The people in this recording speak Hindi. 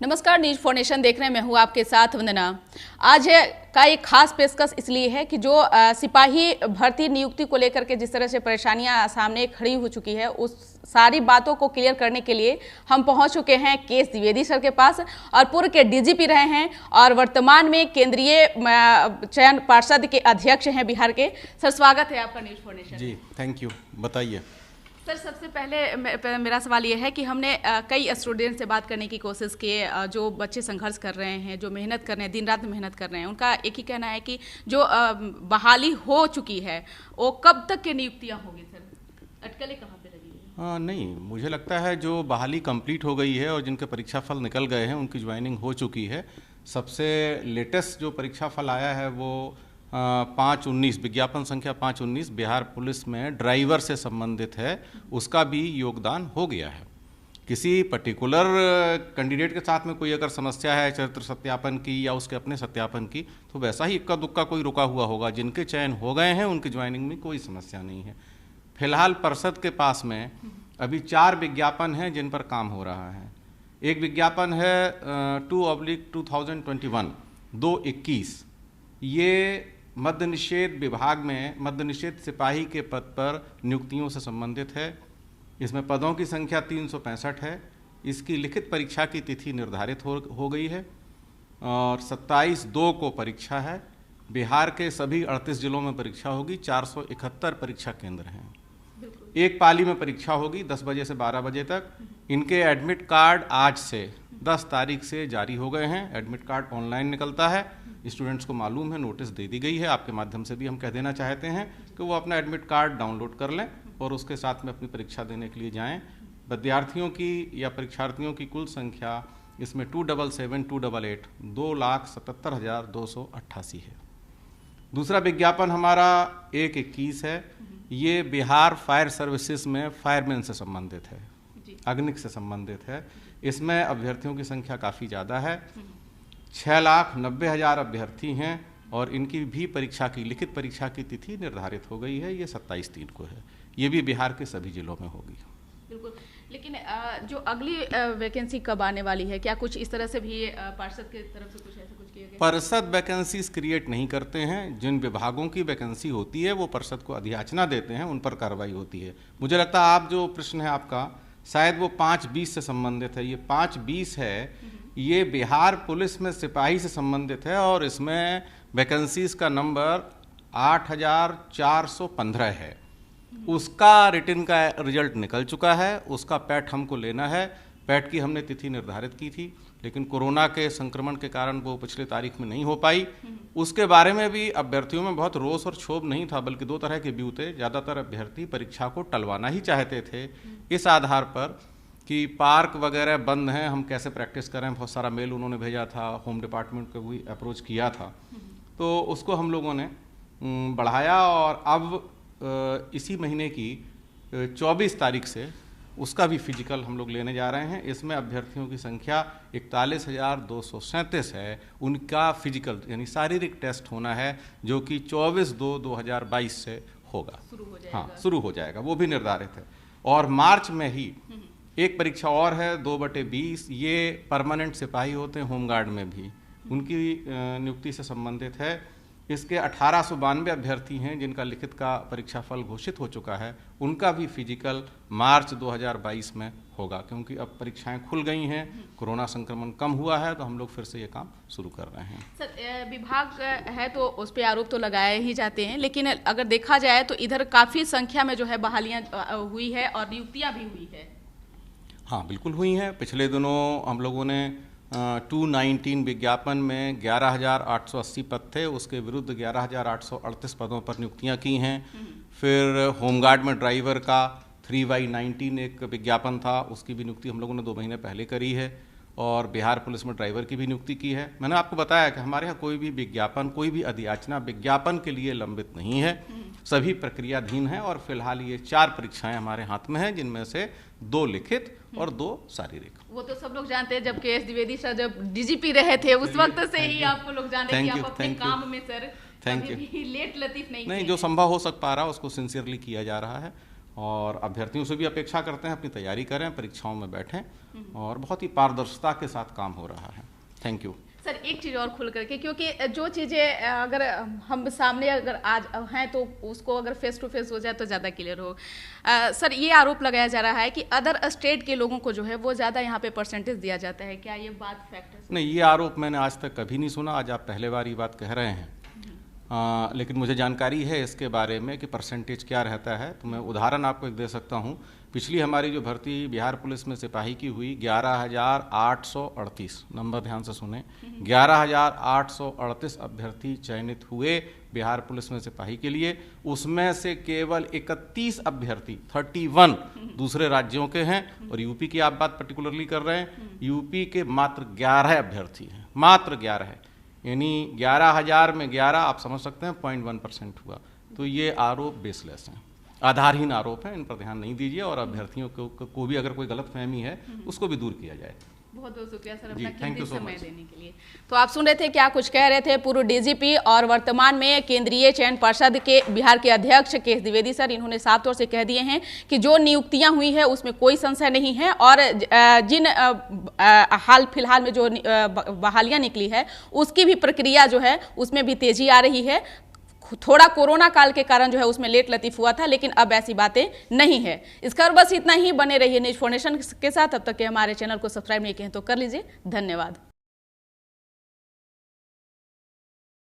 नमस्कार, न्यूज फॉर नेशन देख रहे हैं। मैं हूं आपके साथ वंदना। आज का एक खास पेशकश इसलिए है कि जो सिपाही भर्ती नियुक्ति को लेकर के जिस तरह से परेशानियां सामने खड़ी हो चुकी है, उस सारी बातों को क्लियर करने के लिए हम पहुंच चुके हैं के द्विवेदी सर के पास। और पूर्व के डीजीपी रहे हैं और वर्तमान में केंद्रीय चयन पार्षद के अध्यक्ष हैं बिहार के। सर, स्वागत है आपका न्यूज फॉर नेशन। जी, थैंक यू। बताइए सर, सबसे पहले मेरा सवाल ये है कि हमने कई स्टूडेंट से बात करने की कोशिश की, जो बच्चे संघर्ष कर रहे हैं, जो मेहनत कर रहे हैं, दिन रात मेहनत कर रहे हैं। उनका एक ही कहना है कि जो बहाली हो चुकी है वो कब तक की नियुक्तियां होगी? सर, अटकलें कहाँ पे लगी है? नहीं, मुझे लगता है जो बहाली कंप्लीट हो गई है और जिनके परीक्षा फल निकल गए हैं उनकी ज्वाइनिंग हो चुकी है। सबसे लेटेस्ट जो परीक्षा फल आया है वो 5/19 विज्ञापन संख्या 5/19 बिहार पुलिस में ड्राइवर से संबंधित है। उसका भी योगदान हो गया है। किसी पर्टिकुलर कैंडिडेट के साथ में कोई अगर समस्या है चरित्र सत्यापन की या उसके अपने सत्यापन की, तो वैसा ही इक्का दुक्का कोई रुका हुआ होगा। जिनके चयन हो गए हैं उनकी ज्वाइनिंग में कोई समस्या नहीं है। फिलहाल परिषद के पास में अभी 4 विज्ञापन हैं जिन पर काम हो रहा है। एक विज्ञापन है 2/2021 2/21। ये मद्य निषेध विभाग में मद्य निषेध सिपाही के पद पर नियुक्तियों से संबंधित है। इसमें पदों की संख्या 365 है। इसकी लिखित परीक्षा की तिथि निर्धारित हो गई है और 27/2 को परीक्षा है। बिहार के सभी 38 जिलों में परीक्षा होगी। 471 परीक्षा केंद्र हैं। एक पाली में परीक्षा होगी 10 बजे से 12 बजे तक। इनके एडमिट कार्ड आज से 10 तारीख से जारी हो गए हैं। एडमिट कार्ड ऑनलाइन निकलता है। स्टूडेंट्स को मालूम है, नोटिस दे दी गई है। आपके माध्यम से भी हम कह देना चाहते हैं कि वो अपना एडमिट कार्ड डाउनलोड कर लें और उसके साथ में अपनी परीक्षा देने के लिए जाएं। विद्यार्थियों की या परीक्षार्थियों की कुल संख्या इसमें 277-288 2,77,288 है। दूसरा विज्ञापन हमारा 1/21 है। ये बिहार फायर सर्विसेज में फायरमैन से संबंधित है, अग्निक से संबंधित है। इसमें अभ्यर्थियों की संख्या काफ़ी ज़्यादा है। 6,90,000 अभ्यर्थी हैं और इनकी भी परीक्षा की लिखित परीक्षा की तिथि निर्धारित हो गई है। ये 27/3 को है। ये भी बिहार के सभी जिलों में होगी। बिल्कुल, लेकिन जो अगली वैकेंसी कब आने वाली है? क्या कुछ इस तरह से भी पार्षद की तरफ से कुछ ऐसा कुछ किया गया? पार्षद वैकेंसीज क्रिएट नहीं करते हैं। जिन विभागों की वैकेंसी होती है वो पार्षद को अधियाचना देते हैं, उन पर कार्रवाई होती है। मुझे लगता है आप जो प्रश्न है आपका शायद वो 5/20 से संबंधित है। ये 5/20 है, ये बिहार पुलिस में सिपाही से संबंधित है और इसमें वैकेंसीज का नंबर 8,415 है। उसका रिटन का रिजल्ट निकल चुका है। उसका पैट हमको लेना है। पैट की हमने तिथि निर्धारित की थी, लेकिन कोरोना के संक्रमण के कारण वो पिछले तारीख में नहीं हो पाई। उसके बारे में भी अभ्यर्थियों में बहुत रोष और क्षोभ नहीं था, बल्कि 2 तरह के व्यू थे। ज़्यादातर अभ्यर्थी परीक्षा को टलवाना ही चाहते थे इस आधार पर कि पार्क वगैरह बंद हैं, हम कैसे प्रैक्टिस करें। बहुत सारा मेल उन्होंने भेजा था, होम डिपार्टमेंट को भी अप्रोच किया था। तो उसको हम लोगों ने बढ़ाया और अब इसी महीने की 24 तारीख से उसका भी फिजिकल हम लोग लेने जा रहे हैं। इसमें अभ्यर्थियों की संख्या 41,237 है। उनका फिजिकल यानी शारीरिक टेस्ट होना है जो कि 24/2/2022 से होगा। शुरू हो जाएगा। वो भी निर्धारित है। और मार्च में ही एक परीक्षा और है 2/20। ये परमानेंट सिपाही होते हैं होमगार्ड में भी, उनकी नियुक्ति से संबंधित है। इसके 1892 अभ्यर्थी हैं जिनका लिखित का परीक्षा फल घोषित हो चुका है। उनका भी फिजिकल मार्च 2022 में होगा, क्योंकि अब परीक्षाएं खुल गई हैं, कोरोना संक्रमण कम हुआ है, तो हम लोग फिर से ये काम शुरू कर रहे हैं। सर, विभाग है तो उस पर आरोप तो लगाए ही जाते हैं, लेकिन अगर देखा जाए तो इधर काफ़ी संख्या में जो है बहालियाँ हुई है और नियुक्तियाँ भी हुई है। हाँ, बिल्कुल हुई हैं। पिछले दिनों हम लोगों ने 219 विज्ञापन में 11,880 पद थे, उसके विरुद्ध 11,838 पदों पर नियुक्तियां की हैं। फिर होमगार्ड में ड्राइवर का 3/19 एक विज्ञापन था, उसकी भी नियुक्ति हम लोगों ने 2 महीने पहले करी है। और बिहार पुलिस में ड्राइवर की भी नियुक्ति की है। मैंने आपको बताया कि हमारे यहाँ कोई भी विज्ञापन, कोई भी अधियाचना विज्ञापन के लिए लंबित नहीं है। सभी प्रक्रियाधीन हैं और फिलहाल ये 4 परीक्षाएं हमारे हाथ में हैं, जिनमें से 2 लिखित और 2 शारीरिक। वो तो सब लोग जानते हैं, जब के द्विवेदी सर जब डीजीपी रहे थे उस वक्त से ही आपको लोग जानते हैं कि आप अपने काम में सर थैंक यू। लेट लतीफ नहीं, जो संभव हो सक पा रहा उसको सिंसियरली किया जा रहा है और अभ्यर्थियों से भी अपेक्षा करते हैं अपनी तैयारी करें, परीक्षाओं में बैठें और बहुत ही पारदर्शिता के साथ काम हो रहा है। Thank you. सर एक चीज़ और खुल करके, क्योंकि जो चीज़ें अगर हम सामने अगर आज हैं तो उसको अगर फेस टू फेस हो जाए तो ज़्यादा क्लियर हो। सर ये आरोप लगाया जा रहा है कि अदर स्टेट के लोगों को जो है वो ज़्यादा यहाँ पे परसेंटेज दिया जाता है, क्या ये बात फैक्ट है? नहीं, ये आरोप मैंने आज तक कभी नहीं सुना, आज आप पहले बार ये बात कह रहे हैं। लेकिन मुझे जानकारी है इसके बारे में कि परसेंटेज क्या रहता है। तो मैं उदाहरण आपको एक दे सकता हूँ। पिछली हमारी जो भर्ती बिहार पुलिस में सिपाही की हुई 11,838, नंबर ध्यान से सुने, 11,838 अभ्यर्थी चयनित हुए बिहार पुलिस में सिपाही के लिए। उसमें से केवल 31 अभ्यर्थी 31 दूसरे राज्यों के हैं और यूपी की आप बात पर्टिकुलरली कर रहे हैं, यूपी के मात्र 11 अभ्यर्थी हैं, मात्र 11 है। यानी 11,000 में 11, आप समझ सकते हैं 0.1% हुआ। तो ये आरोप बेसलेस हैं, आधारहीन आरोप है, इन पर ध्यान नहीं दीजिए और अभ्यर्थियों को भी अगर कोई गलतफहमी है उसको भी दूर किया जाए। बहुत बहुत शुक्रिया सर जी, अपना थैंक यू कीमती सो समय मच। देने के लिए। तो आप सुन रहे थे क्या कुछ कह रहे थे पूर्व डीजीपी और वर्तमान में केंद्रीय चयन पर्षद के बिहार के अध्यक्ष के द्विवेदी सर। इन्होंने साफ तौर से कह दिए हैं कि जो नियुक्तियां हुई है उसमें कोई संशय नहीं है और जिन हाल फिलहाल में जो बहालियां निकली है उसकी भी प्रक्रिया जो है उसमें भी तेजी आ रही है। थोड़ा कोरोना काल के कारण जो है उसमें लेट लतीफ हुआ था, लेकिन अब ऐसी बातें नहीं है। इसका बस इतना ही। बने रहिए न्यूज़ 4 नेशन के साथ। तब तक के हमारे चैनल को सब्सक्राइब नहीं किए तो कर लीजिए। धन्यवाद।